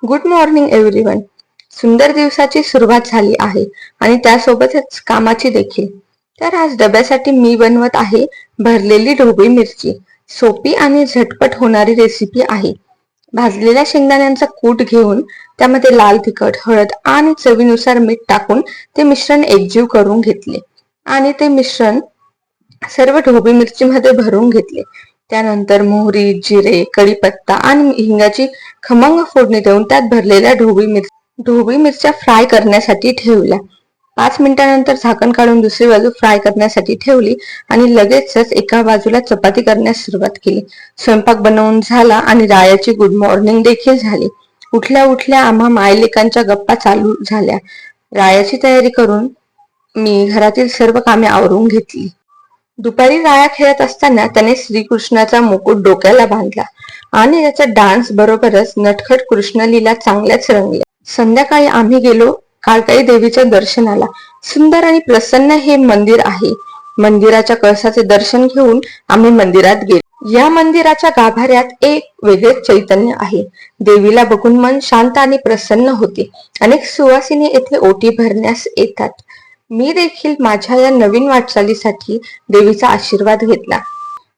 Good morning everyone. सुंदर दिवसाची सुरुवात झाली आहे आणि त्यासोबतच कामाची देखील. तर आज डब्यासाठी मी बनवत आहे भरलेली ढोबळी मिरची. सोपी आणि झटपट होणारी रेसिपी आहे. भाजलेल्या शेंगदाण्यांचा कूट घेऊन त्यामध्ये लाल तिखट, हळद आणि चवीनुसार मीठ टाकून ते मिश्रण एकजीव करून घेतले आणि ते मिश्रण सर्व ढोबळी मिरची मध्ये भरून घेतले. त्यानंतर मोहरी, जिरे, कढीपत्ता आणि हिंगाची खमंग फोडणी देऊन त्यात भरलेल्या ढोबळी मिरच्या फ्राय करण्यासाठी ठेवल्या. 5 मिनिटांनंतर झाकण काढून दुसरी बाजू फ्राय करण्यासाठी ठेवली आणि लगेचच एका बाजूला चपाती करण्यास सुरुवात केली. स्वयंपाक बनवून झाला आणि रायाची गुड मॉर्निंग देखील झाली. उठल्या उठल्या आम्हा मायलेकांच्या गप्पा चालू झाल्या. रायाची तयारी करून मी घरातील सर्व कामे आवरून घेतली. दुपारी राया खेळत असताना त्याने श्रीकृष्णाचा मुकुट डोक्याला बांधला आणि त्याचा डान्स बरोबरच नटखट कृष्णलीला चांगल्याच रंगल्या. संध्याकाळी आम्ही गेलो काळकाई देवीच्या दर्शनाला. सुंदर आणि प्रसन्न हे मंदिर आहे. मंदिराच्या कळसाचे दर्शन घेऊन आम्ही मंदिरात गेलो. या मंदिराच्या गाभाऱ्यात एक वेगळेच चैतन्य आहे. देवीला बघून मन शांत आणि प्रसन्न होते. अनेक सुवासिनी येथे ओटी भरण्यास येतात. मी देखील माझ्या या नवीन वाटचालीसाठी देवीचा आशीर्वाद घेतला.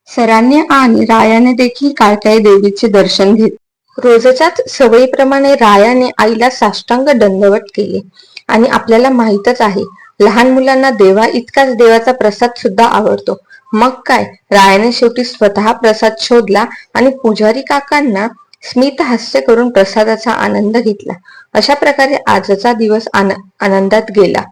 सरांनी आणि रायाने देखील काळकाई देवीचे दर्शन घेतले. रोजच्याच सवयीप्रमाणे रायाने आईला साष्टांग दंडवत केले आणि आपल्याला माहीतच आहे लहान मुलांना देवा इतकाच देवाचा प्रसाद सुद्धा आवडतो. मग काय, रायाने शेवटी स्वतः प्रसाद शोधला आणि पुजारी काकांना स्मित हास्य करून प्रसादाचा आनंद घेतला. अशा प्रकारे आजचा दिवस आनंदात गेला.